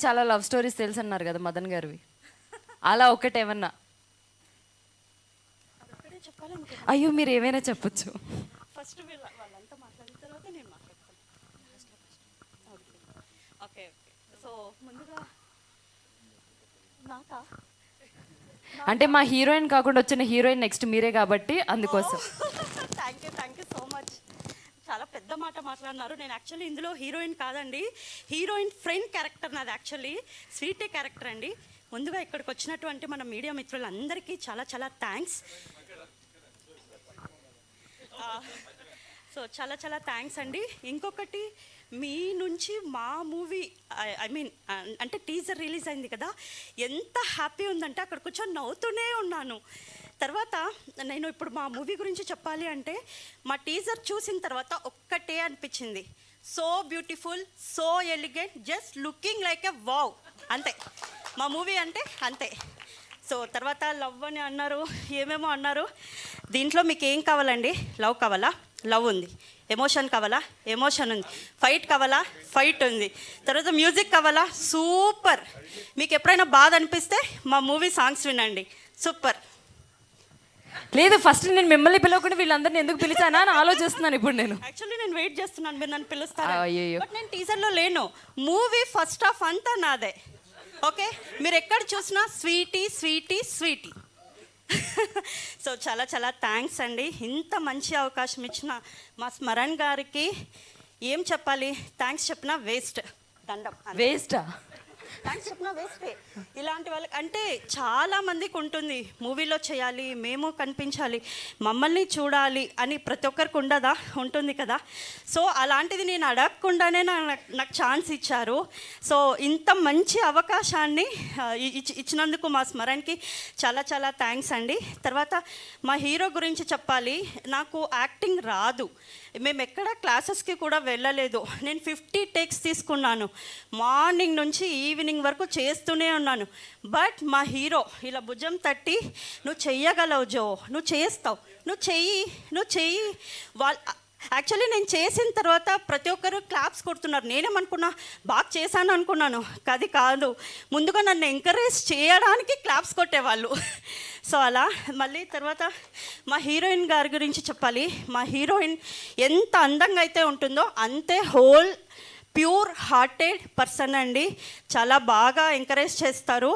చాలా love stories తెలుసు అన్నారు కదా మదన్ గారివి, అలా ఒకటేమన్నా? అయ్యో మీరు ఏమైనా చెప్పొచ్చు. ఫస్ట్ వాళ్ళంతా మాట్లాడిన తర్వాత నేను మాట్లాడతాను. ఓకే సో ముందుగా నాకా అంటే మా హీరోయిన్ కాకుండా వచ్చిన హీరోయిన్ నెక్స్ట్ మీరే కాబట్టి అందుకోసం. Thank you so much. చాలా పెద్ద మాట మాట్లాడినారు. నేను యాక్చువల్లీ ఇందులో హీరోయిన్ కాదండి, హీరోయిన్ ఫ్రెండ్ క్యారెక్టర్ నాది. యాక్చువల్లీ స్వీటే క్యారెక్టర్ అండి. ముందుగా ఇక్కడికి వచ్చినటువంటి మన మీడియా మిత్రులందరికీ చాలా చాలా థ్యాంక్స్. సో చాలా చాలా థ్యాంక్స్ అండి. ఇంకొకటి, మీ నుంచి మా మూవీ ఐ మీన్ అంటే టీజర్ రిలీజ్ అయింది కదా, ఎంత హ్యాపీ ఉందంటే అక్కడ కూర్చొని నవ్వుతూనే ఉన్నాను. తర్వాత నేను ఇప్పుడు మా మూవీ గురించి చెప్పాలి అంటే, మా టీజర్ చూసిన తర్వాత ఒక్కటే అనిపించింది, so beautiful, so elegant, just looking like a wow, అంతే మా మూవీ అంటే అంతే. సో తర్వాత లవ్ అని అన్నారు, ఏమేమో అన్నారు. దీంట్లో మీకు ఏం కావాలండి? లవ్ కావాలా? లవ్ ఉంది. ఎమోషన్ కావాలా? ఎమోషన్ ఉంది. ఫైట్ కావాలా? ఫైట్ ఉంది. తర్వాత మ్యూజిక్ కావాలా? సూపర్. మీకు ఎప్పుడైనా బాధ అనిపిస్తే మా మూవీ సాంగ్స్ వినండి, సూపర్. లేదు, ఫస్ట్ నేను మిమ్మల్ని పిలవకుండా వీళ్ళందరినీ ఎందుకు పిలిచానా అని ఆలోచిస్తున్నాను ఇప్పుడు. నేను యాక్చువల్లీ నేను వెయిట్ చేస్తున్నాను మీరు నన్ను పిలుస్తారు. అయ్యో, బట్ నేను టీజర్లో లేను. మూవీ ఫస్ట్ హాఫ్ అంతా నాదే. ఓకే, మీరు ఎక్కడ చూసినా స్వీటీ స్వీటీ స్వీటీ. సో చాలా చాలా థ్యాంక్స్ అండి. ఇంత మంచి అవకాశం ఇచ్చిన మా స్మరణ్ గారికి ఏం చెప్పాలి, థ్యాంక్స్ చెప్పినా వేస్ట్. దండం. వేస్టా? థ్యాంక్స్ చెప్పినా వేస్టే. ఇలాంటి వాళ్ళకి అంటే చాలామందికి ఉంటుంది, మూవీలో చేయాలి, మేము కనిపించాలి, మమ్మల్ని చూడాలి అని ప్రతి ఒక్కరికి ఉండదా? ఉంటుంది కదా. సో అలాంటిది నేను అడగకుండానే నాకు ఛాన్స్ ఇచ్చారు. సో ఇంత మంచి అవకాశాన్ని ఇచ్చినందుకు మా స్మరణ్కి చాలా చాలా థ్యాంక్స్ అండి. తర్వాత మా హీరో గురించి చెప్పాలి. నాకు యాక్టింగ్ రాదు, మేము ఎక్కడ క్లాసెస్కి కూడా వెళ్ళలేదు. నేను 50 టేక్స్ తీసుకున్నాను, మార్నింగ్ నుంచి ఈవినింగ్ వరకు చేస్తూనే ఉన్నాను. బట్ మా హీరో ఇలా భుజం తట్టి, నువ్వు చెయ్యగలవు జో, నువ్వు చేస్తావు, నువ్వు చెయ్యి యాక్చువల్లీ నేను చేసిన తర్వాత ప్రతి ఒక్కరు క్లాప్స్ కొడుతున్నారు. నేనేమనుకున్నా, బాగా చేశాను అనుకున్నాను. అది కాదు, ముందుగా నన్ను ఎంకరేజ్ చేయడానికి క్లాప్స్ కొట్టేవాళ్ళు. సో అలా మళ్ళీ తర్వాత మా హీరోయిన్ గారి గురించి చెప్పాలి. మా హీరోయిన్ ఎంత అందంగా అయితే ఉంటుందో అంతే హోల్ ప్యూర్ హార్టెడ్ పర్సన్ అండి. చాలా బాగా ఎంకరేజ్ చేస్తారు.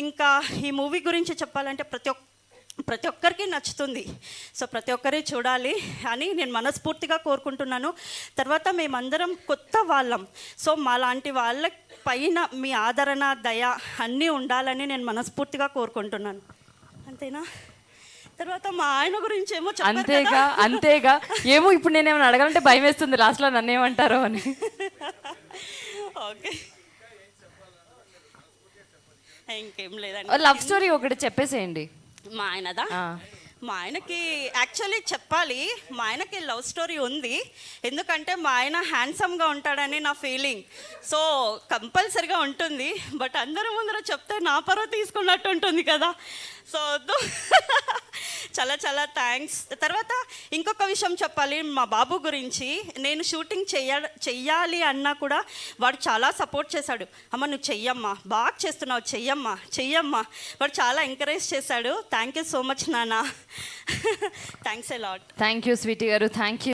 ఇంకా ఈ మూవీ గురించి చెప్పాలంటే ప్రతి ఒక్కరికి నచ్చుతుంది. సో ప్రతి ఒక్కరే చూడాలి అని నేను మనస్ఫూర్తిగా కోరుకుంటున్నాను. తర్వాత మేమందరం కొత్త వాళ్ళం, సో మాలాంటి వాళ్ళ పైన మీ ఆదరణ, దయ అన్నీ ఉండాలని నేను మనస్ఫూర్తిగా కోరుకుంటున్నాను. అంతేనా? తర్వాత మా ఆయన గురించి ఏమో అంతేగా ఏమో ఇప్పుడు నేనేమైనా అడగాలంటే భయం వేస్తుంది లాస్ట్లో నన్ను ఏమంటారో అని. ఓకే, ఇంకేం లేదండి. లవ్ స్టోరీ ఒకటి చెప్పేసేయండి. మా ఆయనదా? మా ఆయనకి యాక్చువల్లీ చెప్పాలి, మా ఆయనకి లవ్ స్టోరీ ఉంది. ఎందుకంటే మా ఆయన హ్యాండ్సమ్గా ఉంటాడని నా ఫీలింగ్. సో కంపల్సరిగా ఉంటుంది. బట్ అందరి ముందర చెప్తే నా పరువు తీసుకున్నట్టు ఉంటుంది కదా. సో వద్దు. చాలా చాలా థ్యాంక్స్. తర్వాత ఇంకొక విషయం చెప్పాలి, మా బాబు గురించి. నేను షూటింగ్ చెయ్యాలి అన్నా కూడా వాడు చాలా సపోర్ట్ చేశాడు. అమ్మ నువ్వు చెయ్యమ్మా, బాగా చేస్తున్నావు, చెయ్యమ్మా. వాడు చాలా ఎంకరేజ్ చేశాడు. థ్యాంక్ యూ సో మచ్ నాన్న. Thanks a lot. Thank you Sweety గారు, థ్యాంక్ యూ.